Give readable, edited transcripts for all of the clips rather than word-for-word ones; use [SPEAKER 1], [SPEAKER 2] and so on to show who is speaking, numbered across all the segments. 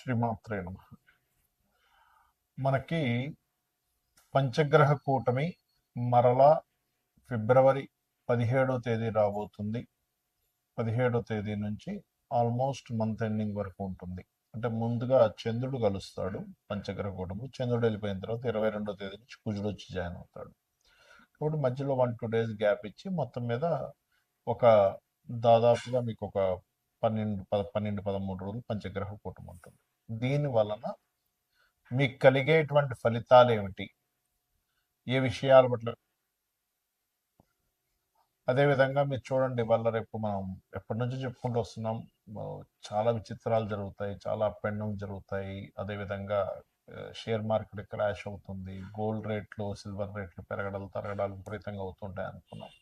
[SPEAKER 1] శ్రీమాత్రే నమః. మనకి పంచగ్రహ కూటమి మరలా ఫిబ్రవరి 17వ తేదీ రాబోతుంది. 17వ తేదీ నుంచి ఆల్మోస్ట్ మంత్ ఎండింగ్ వరకు ఉంటుంది. అంటే ముందుగా చంద్రుడు కలుస్తాడు పంచగ్రహ కూటమి. చంద్రుడు వెళ్ళిపోయిన తర్వాత 22వ తేదీ నుంచి కుజుడు వచ్చి జాయిన్ అవుతాడు. కాబట్టి మధ్యలో 1-2 డేస్ గ్యాప్ ఇచ్చి మొత్తం మీద ఒక దాదాపుగా మీకు ఒక 12-13 రోజులు పంచగ్రహ కూటమి ఉంటుంది. దీని వలన మీకు కలిగేటువంటి ఫలితాలు ఏమిటి, ఏ విషయాల పట్ల, అదేవిధంగా మీరు చూడండి, వల్ల రేపు మనం ఎప్పటి నుంచో చెప్పుకుంటూ వస్తున్నాం. చాలా విచిత్రాలు జరుగుతాయి, చాలా అప్ అండ్ డౌన్ జరుగుతాయి. అదేవిధంగా షేర్ మార్కెట్ క్రాష్ అవుతుంది, గోల్డ్ రేట్లు సిల్వర్ రేట్లు పెరగడాలు తరగడాలు విపరీతంగా అవుతుంటాయి అనుకున్నాం.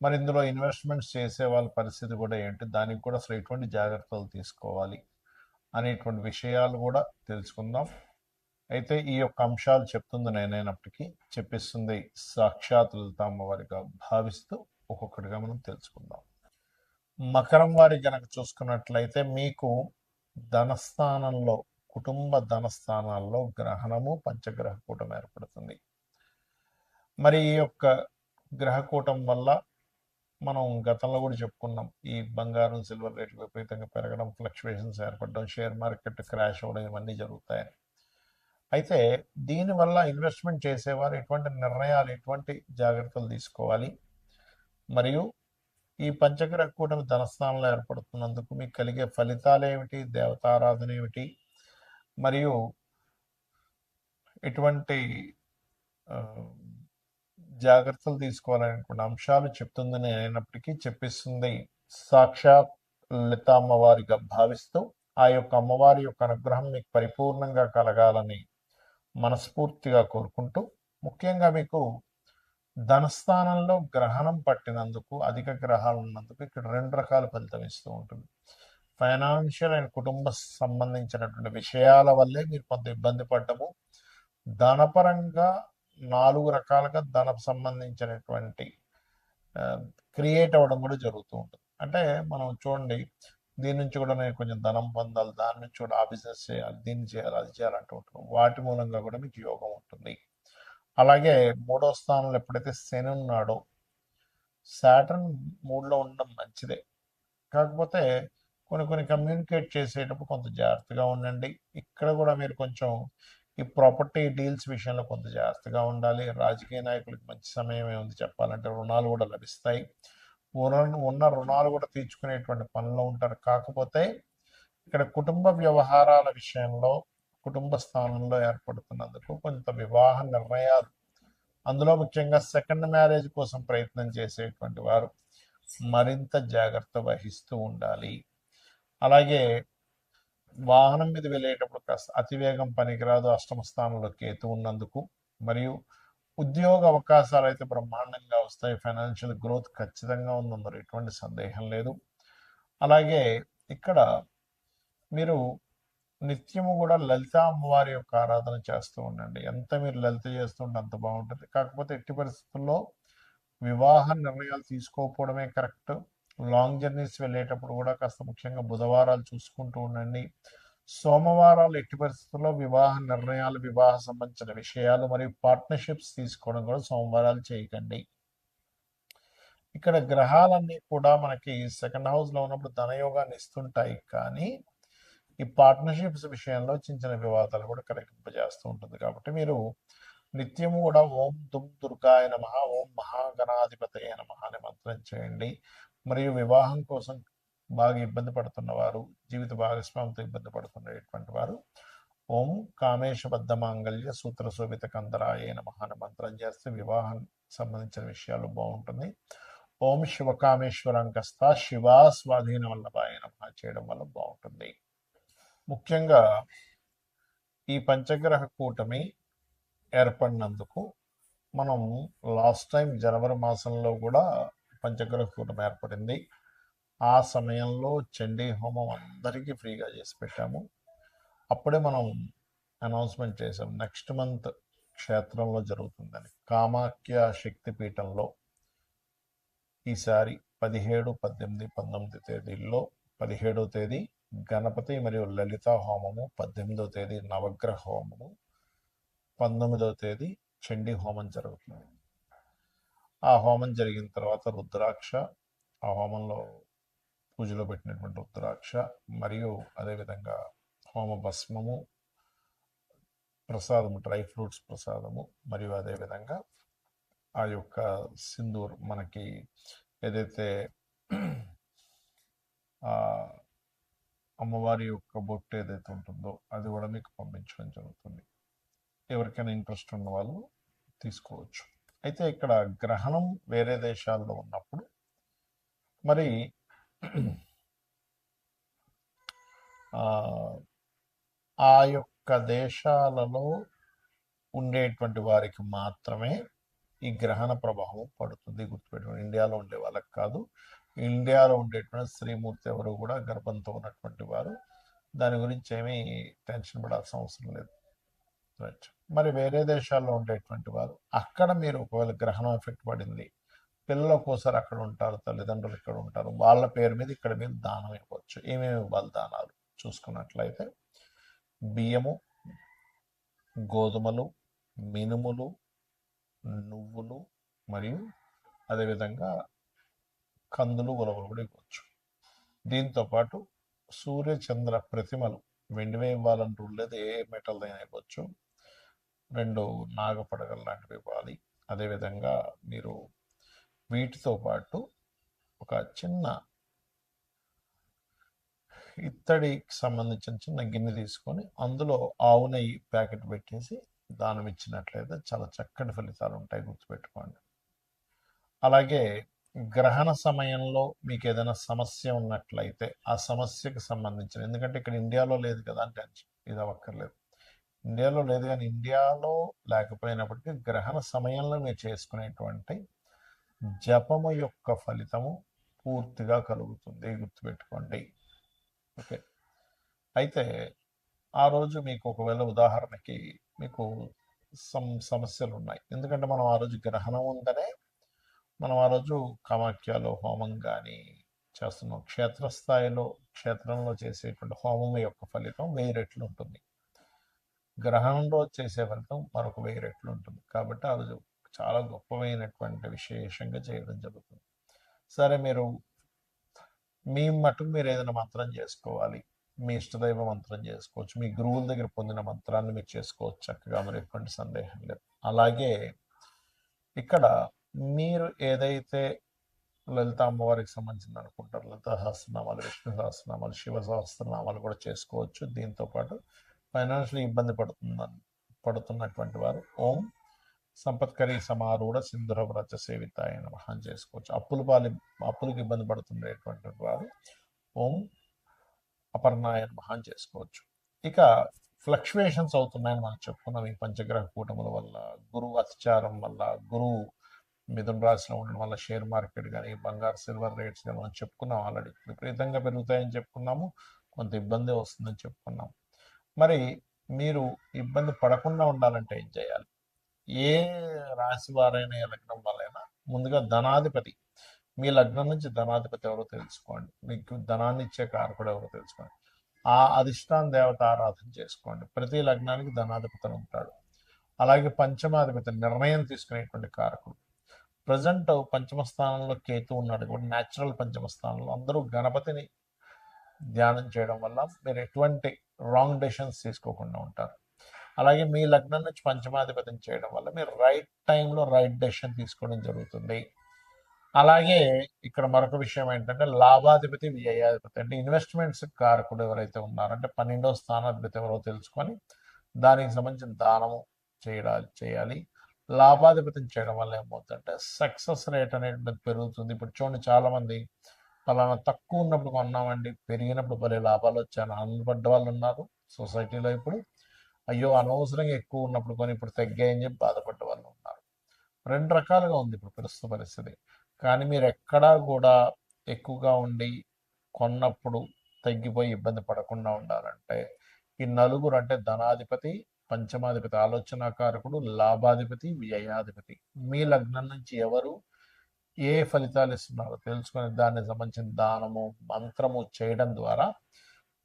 [SPEAKER 1] మరి ఇందులో ఇన్వెస్ట్మెంట్స్ చేసే వాళ్ళ పరిస్థితి కూడా ఏంటి, దానికి కూడా అసలు ఎటువంటి జాగ్రత్తలు తీసుకోవాలి అనేటువంటి విషయాలు కూడా తెలుసుకుందాం. అయితే ఈ యొక్క అంశాలు చెప్తుంది నేనైనప్పటికీ చెప్పిస్తుంది సాక్షాత్ లలిత అమ్మవారిగా భావిస్తూ ఒక్కొక్కటిగా మనం తెలుసుకుందాం. మకరం వారి గనక చూసుకున్నట్లయితే మీకు ధనస్థానంలో, కుటుంబ ధనస్థానాల్లో గ్రహణము పంచగ్రహ కూటమి ఏర్పడుతుంది. మరి ఈ యొక్క గ్రహకూటం వల్ల మనం గతంలో కూడా చెప్పుకున్నాం, ఈ బంగారం సిల్వర్ రేట్లు విపరీతంగా పెరగడం, ఫ్లక్చువేషన్స్ ఏర్పడడం, షేర్ మార్కెట్ క్రాష్ అవ్వడం ఇవన్నీ జరుగుతాయని. అయితే దీనివల్ల ఇన్వెస్ట్మెంట్ చేసేవారు ఎటువంటి నిర్ణయాలు, ఎటువంటి జాగ్రత్తలు తీసుకోవాలి, మరియు ఈ పంచగ్రహ కూటమి ధనస్థానంలో ఏర్పడుతున్నందుకు మీకు కలిగే ఫలితాలు ఏమిటి, దేవతారాధన ఏమిటి, మరియు ఎటువంటి జాగ్రత్తలు తీసుకోవాలనేటువంటి అంశాలు చెప్తుందని అయినప్పటికీ చెప్పిస్తుంది సాక్షాత్ లలిత అమ్మవారిగా భావిస్తూ ఆ యొక్క అమ్మవారి యొక్క అనుగ్రహం మీకు పరిపూర్ణంగా కలగాలని మనస్ఫూర్తిగా కోరుకుంటూ, ముఖ్యంగా మీకు ధనస్థానంలో గ్రహణం పట్టినందుకు, అధిక గ్రహాలు ఉన్నందుకు ఇక్కడ 2 రకాల ఫలితం ఇస్తూ ఉంటుంది. ఫైనాన్షియల్ అండ్ కుటుంబ సంబంధించినటువంటి విషయాల వల్లే మీరు కొంత ఇబ్బంది పడ్డము, ధనపరంగా 4 రకాలుగా ధనకు సంబంధించినటువంటి క్రియేట్ అవ్వడం కూడా జరుగుతూ ఉంటుంది. అంటే మనం చూడండి, దీని నుంచి కూడా నేను కొంచెం ధనం పొందాలి, దాని నుంచి కూడా ఆ బిజినెస్ చేయాలి, దీన్ని చేయాలి, అది చేయాలంటూ ఉంటాం. వాటి మూలంగా కూడా మీకు యోగం ఉంటుంది. అలాగే 3వ స్థానంలో ఎప్పుడైతే శని ఉన్నాడో, సాటర్న్ 3లో ఉండడం మంచిదే. కాకపోతే కొన్ని కమ్యూనికేట్ చేసేటప్పుడు కొంత జాగ్రత్తగా ఉండండి. ఇక్కడ కూడా మీరు కొంచెం ఈ ప్రాపర్టీ డీల్స్ విషయంలో కొంత జాగ్రత్తగా ఉండాలి. రాజకీయ నాయకులకు మంచి సమయమే ఉంది చెప్పాలంటే, రుణాలు కూడా లభిస్తాయి. ఉన్న రుణాలు కూడా తీర్చుకునేటువంటి పనిలో ఉంటారు. కాకపోతే ఇక్కడ కుటుంబ వ్యవహారాల విషయంలో, కుటుంబ స్థానంలో ఏర్పడుతున్నందుకు కొంత వివాహ నిర్ణయాలు, అందులో ముఖ్యంగా సెకండ్ మ్యారేజ్ కోసం ప్రయత్నం చేసేటువంటి వారు మరింత జాగ్రత్త వహిస్తూ ఉండాలి. అలాగే వాహనం మీద వెళ్ళేటప్పుడు కాస్త అతివేగం పనికిరాదు, అష్టమ స్థానంలో కేతు ఉన్నందుకు. మరియు ఉద్యోగ అవకాశాలు అయితే బ్రహ్మాండంగా వస్తాయి, ఫైనాన్షియల్ గ్రోత్ ఖచ్చితంగా ఉందందరూ ఎటువంటి సందేహం లేదు. అలాగే ఇక్కడ మీరు నిత్యము కూడా లలిత అమ్మవారి యొక్క ఆరాధన చేస్తూ ఉండండి. ఎంత మీరు లలిత చేస్తుంటే అంత బాగుంటుంది. కాకపోతే ఎట్టి పరిస్థితుల్లో వివాహ నిర్ణయాలు తీసుకోకపోవడమే కరెక్ట్. లాంగ్ జర్నీస్ వెళ్ళేటప్పుడు కూడా కాస్త ముఖ్యంగా బుధవారాలు చూసుకుంటూ ఉండండి. సోమవారాలు ఎట్టి పరిస్థితుల్లో వివాహ నిర్ణయాలు, వివాహ సంబంధించిన విషయాలు మరియు పార్ట్నర్షిప్స్ తీసుకోవడం కూడా సోమవారాలు చేయకండి. ఇక్కడ గ్రహాలన్నీ కూడా మనకి సెకండ్ హౌస్లో ఉన్నప్పుడు ధనయోగాన్ని ఇస్తుంటాయి, కానీ ఈ పార్ట్నర్షిప్స్ విషయంలో చిన్న వివాదాలు కూడా కలిగింపజేస్తూ ఉంటుంది. కాబట్టి మీరు నిత్యము కూడా ఓం దుమ్ దుర్గాయ నమః, ఓం మహాగణాధిపతయ నమః అనే మంత్రం చేయండి. మరియు వివాహం కోసం బాగా ఇబ్బంది పడుతున్న వారు, జీవిత భాగస్వామితో ఇబ్బంది పడుతున్నటువంటి వారు ఓం కామేశబద్ధ మాంగళ్య సూత్ర శోభిత కందరాయ నమః అనే మంత్రం చేస్తే వివాహం సంబంధించిన విషయాలు బాగుంటుంది. ఓం శివకామేశ్వరంకస్త శివా స్వాధీన వల్లభాయ నమః చేయడం వల్ల బాగుంటుంది. ముఖ్యంగా ఈ పంచగ్రహ కూటమి ఏర్పడినందుకు మనం లాస్ట్ టైం జనవరి మాసంలో కూడా పంచగ్రహ కూటమి ఏర్పడింది. ఆ సమయంలో చండీ హోమం అందరికీ ఫ్రీగా చేసి పెట్టాము. అప్పుడే మనం అనౌన్స్మెంట్ చేసాం, నెక్స్ట్ మంత్ క్షేత్రంలో జరుగుతుందని. కామాఖ్య శక్తిపీఠంలో ఈసారి 17, 18, 19 తేదీల్లో 17వ తేదీ గణపతి మరియు లలిత హోమము 18వ తేదీ నవగ్రహ హోమము 19వ తేదీ చండీ హోమం జరుగుతుంది. ఆ హోమం జరిగిన తర్వాత రుద్రాక్ష, ఆ హోమంలో పూజలో పెట్టినటువంటి రుద్రాక్ష మరియు అదేవిధంగా హోమ భస్మము, ప్రసాదము, డ్రై ఫ్రూట్స్ ప్రసాదము మరియు అదేవిధంగా ఆ యొక్క సింధూర్ మనకి ఏదైతే అమ్మవారి యొక్క బొట్టు ఏదైతే ఉంటుందో అది కూడా మీకు పంపించడం జరుగుతుంది. ఎవరికైనా ఇంట్రెస్ట్ ఉన్న వాళ్ళు తీసుకోవచ్చు. అయితే ఇక్కడ గ్రహణం వేరే దేశాల్లో ఉన్నప్పుడు మరి ఆ యొక్క దేశాలలో ఉండేటువంటి వారికి మాత్రమే ఈ గ్రహణ ప్రభావం పడుతుంది. గుర్తుపెట్టుకోండి, ఇండియాలో ఉండే వాళ్ళకి కాదు. ఇండియాలో ఉండేటువంటి శ్రీమూర్తి ఎవరు కూడా గర్భంతో ఉన్నటువంటి వారు, దాని గురించి ఏమీ టెన్షన్ పడాల్సిన అవసరం లేదు. రైట్. మరి వేరే దేశాల్లో ఉండేటువంటి వారు, అక్కడ మీరు ఒకవేళ గ్రహణం ఎఫెక్ట్ పడింది, పిల్లలు ఒక్కోసారి అక్కడ ఉంటారు, తల్లిదండ్రులు ఇక్కడ ఉంటారు, వాళ్ళ పేరు మీద ఇక్కడ మీరు దానం ఇవ్వచ్చు. ఏమేమి ఇవ్వాలి దానాలు చూసుకున్నట్లయితే బియ్యము, గోధుమలు, మినుములు, నువ్వులు మరియు అదేవిధంగా కందులు, ఉలవలు కూడా ఇవ్వచ్చు. దీంతోపాటు సూర్య చంద్ర ప్రతిమలు వెండివే ఇవ్వాలని రూల్ లేదు, ఏ మెటల్ అయినా ఇవ్వచ్చు. 2 నాగపడగలు లాంటివి ఇవ్వాలి. అదేవిధంగా మీరు వీటితో పాటు ఒక చిన్న ఇత్తడికి సంబంధించిన చిన్న గిన్నె తీసుకొని అందులో ఆవు నెయ్యి ప్యాకెట్ పెట్టేసి దానం ఇచ్చినట్లయితే చాలా చక్కటి ఫలితాలు ఉంటాయి, గుర్తుపెట్టుకోండి. అలాగే గ్రహణ సమయంలో మీకు ఏదైనా సమస్య ఉన్నట్లయితే ఆ సమస్యకు సంబంధించిన, ఎందుకంటే ఇక్కడ ఇండియాలో లేదు కదా అని టెన్షన్ ఇది అవ్వక్కర్లేదు. ఇండియాలో లేదు, కానీ ఇండియాలో లేకపోయినప్పటికీ గ్రహణ సమయంలో మీరు చేసుకునేటువంటి జపము యొక్క ఫలితము పూర్తిగా కలుగుతుంది, గుర్తుపెట్టుకోండి. ఓకే. అయితే ఆ రోజు మీకు ఒకవేళ ఉదాహరణకి మీకు సమస్యలు ఉన్నాయి, ఎందుకంటే మనం ఆ రోజు గ్రహణం ఉందనే మనం ఆ రోజు కామాఖ్యలో హోమం కానీ చేస్తున్నాం. క్షేత్రస్థాయిలో క్షేత్రంలో చేసేటువంటి హోమం యొక్క ఫలితం 1000 రెట్లు ఉంటుంది. గ్రహణంలో చేసే ఫలితం మరొక 1000 రెట్లు ఉంటుంది. కాబట్టి ఆ రోజు చాలా గొప్పమైనటువంటి విశేషంగా చేయడం జరుగుతుంది. సరే, మీరు మీ మటుకు మీరు ఏదైనా మంత్రం చేసుకోవాలి, మీ ఇష్టదైవ మంత్రం చేసుకోవచ్చు, మీ గురువుల దగ్గర పొందిన మంత్రాన్ని మీరు చేసుకోవచ్చు చక్కగా, మరి ఎటువంటి సందేహం లేదు. అలాగే ఇక్కడ మీరు ఏదైతే లలిత అమ్మవారికి సంబంధించింది అనుకుంటారు, లలిత సహస్రనామాలు, విష్ణు సహస్రనామాలు, శివ సహస్రనామాలు కూడా చేసుకోవచ్చు. దీంతోపాటు ఫైనాన్షియల్ ఇబ్బంది పడుతున్నటువంటి వారు ఓం సంపత్కరి సమారూఢ సింధుర వ్రత సేవితాయ నమః అని చేసుకోవచ్చు. అప్పులకు ఇబ్బంది పడుతుండేటువంటి వారు ఓం అపర్ణాయ నమః అని చేసుకోవచ్చు. ఇక ఫ్లక్చువేషన్స్ అవుతున్నాయని మనం చెప్పుకున్నాం ఈ పంచగ్రహ కూటముల వల్ల, గురువు అతిచారం వల్ల, గురువు మిథున రాశిలో ఉండడం వల్ల షేర్ మార్కెట్ కానీ బంగారు సిల్వర్ రేట్స్ కానీ మనం చెప్పుకున్నాం ఆల్రెడీ. విపరీతంగా పెరుగుతాయని చెప్పుకున్నాము, కొంత ఇబ్బంది వస్తుందని చెప్పుకున్నాం. మరి మీరు ఇబ్బంది పడకుండా ఉండాలంటే ఏం చేయాలి? ఏ రాశి వారైనా ఏ లగ్నం వాళ్ళైనా ముందుగా ధనాధిపతి, మీ లగ్నం నుంచి ధనాధిపతి ఎవరో తెలుసుకోండి, మీకు ధనాన్ని ఇచ్చే కారకుడు ఎవరో తెలుసుకోండి, ఆ అధిష్టాన దేవత ఆరాధన చేసుకోండి. ప్రతి లగ్నానికి ధనాధిపతి ఉంటాడు. అలాగే పంచమాధిపతి నిర్ణయం తీసుకునేటువంటి కారకుడు. ప్రజెంట్ పంచమ స్థానంలో కేతు ఉన్నాడు కూడా, న్యాచురల్ పంచమ స్థానంలో. అందరూ గణపతిని ధ్యానం చేయడం వల్ల మీరు ఎటువంటి రాంగ్ డెసిషన్స్ తీసుకోకుండా ఉంటారు. అలాగే మీ లగ్నం నుంచి పంచమాధిపతిని చేయడం వల్ల మీరు రైట్ టైంలో రైట్ డెసిషన్ తీసుకోవడం జరుగుతుంది. అలాగే ఇక్కడ మరొక విషయం ఏంటంటే లాభాధిపతి, వ్యయాధిపతి అంటే ఇన్వెస్ట్మెంట్స్ కారకుడు ఎవరైతే ఉన్నారంటే 12వ స్థానాధిపతి ఎవరో తెలుసుకొని దానికి సంబంధించిన దానము చేయాలి. లాభాధిపతిని చేయడం వల్ల ఏమవుతుందంటే సక్సెస్ రేట్ అనేది పెరుగుతుంది. ఇప్పుడు చూడండి, చాలామంది పలానా తక్కువ ఉన్నప్పుడు కొన్నామండి, పెరిగినప్పుడు భలే లాభాలు వచ్చాను ఆనందపడ్డ వాళ్ళు ఉన్నారు సొసైటీలో. ఇప్పుడు అయ్యో అనవసరంగా ఎక్కువ ఉన్నప్పుడు కొని ఇప్పుడు తగ్గాయని చెప్పి బాధపడ్డ వాళ్ళు ఉన్నారు. 2 రకాలుగా ఉంది ఇప్పుడు ప్రస్తుత పరిస్థితి. కానీ మీరు ఎక్కడా కూడా ఎక్కువగా ఉండి కొన్నప్పుడు తగ్గిపోయి ఇబ్బంది పడకుండా ఉండాలంటే ఈ నలుగురు అంటే ధనాధిపతి, పంచమాధిపతి ఆలోచనాకారకుడు, లాభాధిపతి, వ్యయాధిపతి, మీ లగ్నం నుంచి ఎవరు ఏ ఫలితాలు ఇస్తున్నారో తెలుసుకొని దానికి సంబంధించిన దానము మంత్రము చేయడం ద్వారా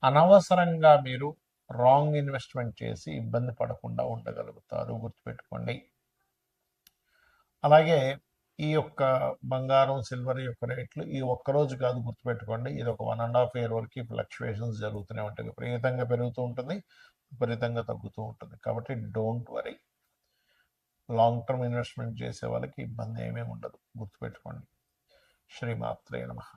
[SPEAKER 1] అనవసరంగా మీరు రాంగ్ ఇన్వెస్ట్మెంట్ చేసి ఇబ్బంది పడకుండా ఉండగలుగుతారు, గుర్తుపెట్టుకోండి. అలాగే ఈ యొక్క బంగారం సిల్వర్ యొక్క రేట్లు ఈ ఒక్కరోజు కాదు, గుర్తుపెట్టుకోండి. ఇది ఒక 1.5 year వరకు ఫ్లక్చువేషన్స్ జరుగుతూనే ఉంటాయి. విపరీతంగా పెరుగుతూ ఉంటుంది, విపరీతంగా తగ్గుతూ ఉంటుంది. కాబట్టి don't worry. Long term investment చేసే వాళ్ళకి ఇబ్బంది ఏమీ ఉండదు, గుర్తుపెట్టుకోండి. శ్రీమాత్రే నమః.